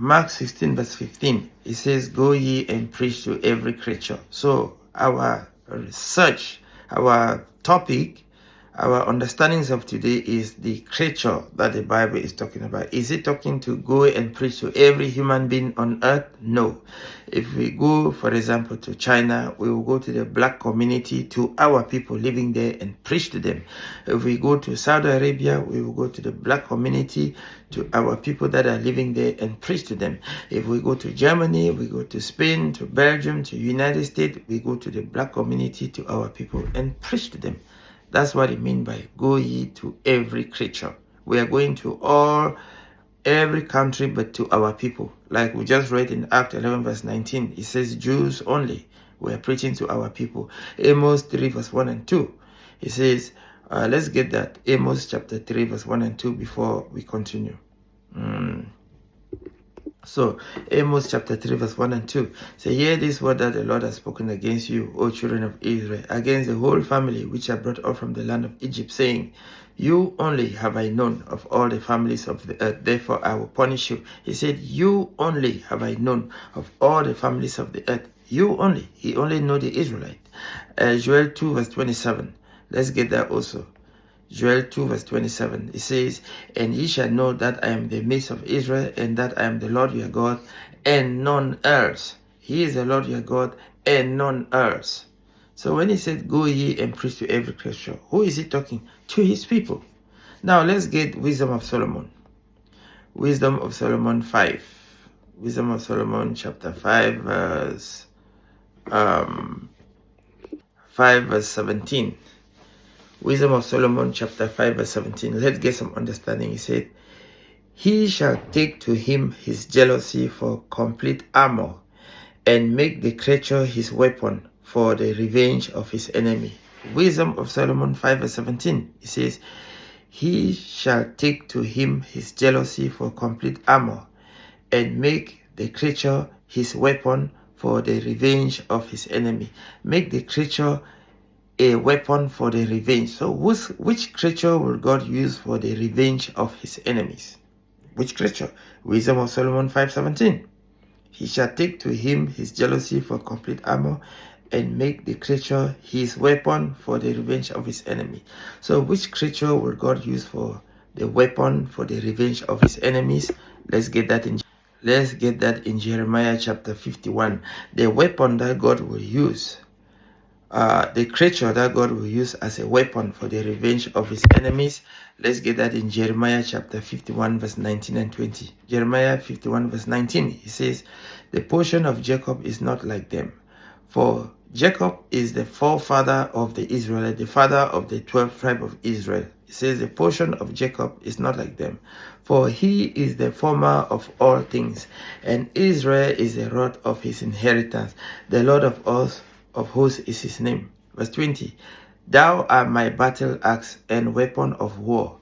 Mark 16 verse 15, it says, go ye and preach to every creature. So our research, our topic, our understandings of today is the creature that the Bible is talking about. Is it talking to go and preach to every human being on earth? No. If we go, for example, to China, we will go to the black community, to our people living there, and preach to them. If we go to Saudi Arabia, we will go to the black community, to our people that are living there, and preach to them. If we go to Germany, we go to Spain, to Belgium, to United States, we go to the black community, to our people, and preach to them. That's what it means by go ye to every creature. We are going to every country but to our people. Like we just read in Acts 11 verse 19, it says Jews only. We are preaching to our people. Amos 3 verse 1 and 2. It says, let's get that. Amos chapter 3 verse 1 and 2 before we continue. So, Amos chapter 3 verse 1 and 2. Say, hear this word that the Lord has spoken against you, O children of Israel, against the whole family which are brought up from the land of Egypt, saying, you only have I known of all the families of the earth, therefore I will punish you. He said, you only have I known of all the families of the earth. You only. He only know the Israelite. Joel 2 verse 27. Let's get that also. Joel 2 verse 27, it says, and ye shall know that I am the midst of Israel, and that I am the Lord your God, and none else. He is the Lord your God, and none else. So when he said, go ye and preach to every creature, who is he talking? To his people. Now let's get Wisdom of Solomon. Wisdom of Solomon 5. Wisdom of Solomon chapter 5 verse 17. Wisdom of Solomon chapter 5 verse 17. Let's get some understanding. He said, he shall take to him his jealousy for complete armor, and make the creature his weapon for the revenge of his enemy. Wisdom of Solomon 5 verse 17. It says, he shall take to him his jealousy for complete armor, and make the creature his weapon for the revenge of his enemy. Make the creature a weapon for the revenge. So which creature will God use for the revenge of his enemies? Which creature? Wisdom of Solomon 5:17. He shall take to him his jealousy for complete armor, and make the creature his weapon for the revenge of his enemy. So which creature will God use for the weapon for the revenge of his enemies? Let's get that in Jeremiah chapter 51. The weapon that God will use, the creature that God will use as a weapon for the revenge of his enemies. Let's get that in Jeremiah chapter 51 verse 19 and 20. Jeremiah 51 verse 19, he says, the portion of Jacob is not like them, for Jacob is the forefather of the Israelites, the father of the 12th tribe of Israel. It says the portion of Jacob is not like them, for he is the former of all things, and Israel is the rod of his inheritance. The Lord of hosts is his name. Verse 20, thou art my battle axe and weapon of war.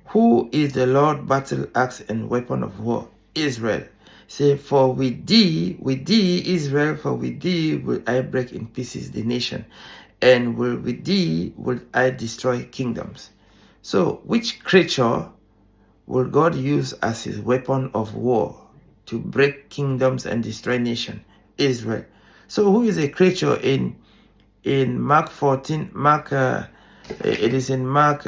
Who is the Lord battle axe and weapon of war? Israel. Say, for with thee, Israel, for with thee will I break in pieces the nation, and with thee will I destroy kingdoms. So, which creature will God use as his weapon of war to break kingdoms and destroy nations? Israel. So, who is a creature in Mark 14? It is in Mark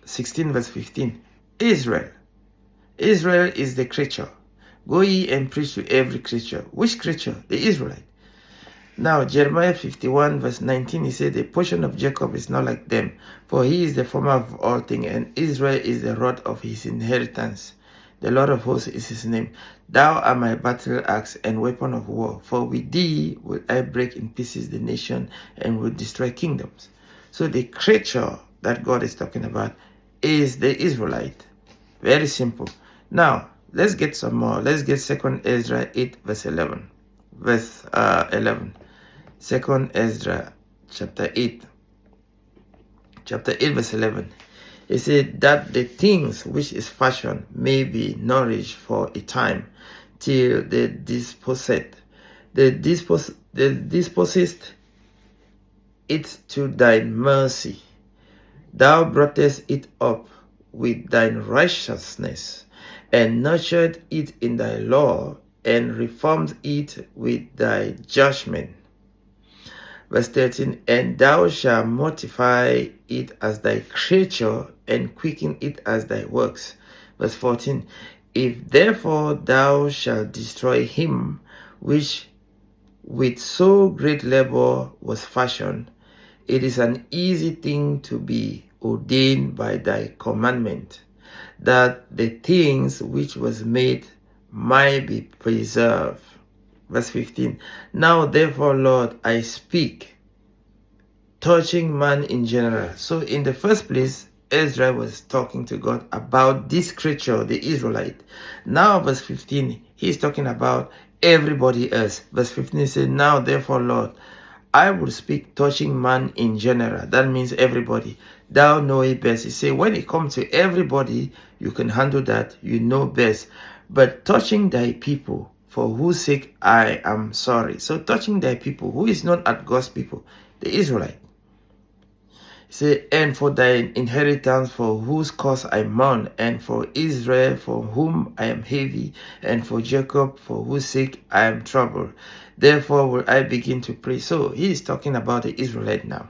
16 verse 15. Israel. Israel is the creature. Go ye and preach to every creature. Which creature? The Israelite. Now, Jeremiah 51 verse 19, he said, the portion of Jacob is not like them, for he is the former of all things, and Israel is the rod of his inheritance. The Lord of hosts is his name. Thou art my battle axe and weapon of war, for with thee will I break in pieces the nation and will destroy kingdoms. So the creature that God is talking about is the Israelite. Very simple. Now, let's get some more. Let's get 2 Ezra 8 verse 11. Verse 11. 2 Ezra chapter 8. Chapter 8 verse 11. It said that the things which is fashioned may be nourished for a time, till they disposeth it to thy mercy. Thou broughtest it up with thine righteousness, and nurtured it in thy law, and reformed it with thy judgment. Verse 13, and thou shalt mortify it as thy creature, and quicken it as thy works. Verse 14, if therefore thou shalt destroy him which with so great labor was fashioned, it is an easy thing to be ordained by thy commandment, that the things which was made might be preserved. Verse 15, now therefore, Lord, I speak touching man in general. So in the first place, Ezra was talking to God about this creature, the Israelite. Now verse 15, he's talking about everybody else. Verse 15 says, now therefore, Lord, I will speak touching man in general. That means everybody. Thou know it best. He say, when it comes to everybody, you can handle that. You know best. But touching thy people, for whose sake I am sorry. So touching thy people, who is not at God's people? The Israelite. Say, and for thine inheritance, for whose cause I mourn, and for Israel, for whom I am heavy, and for Jacob, for whose sake I am troubled. Therefore will I begin to pray. So he is talking about the Israelite now.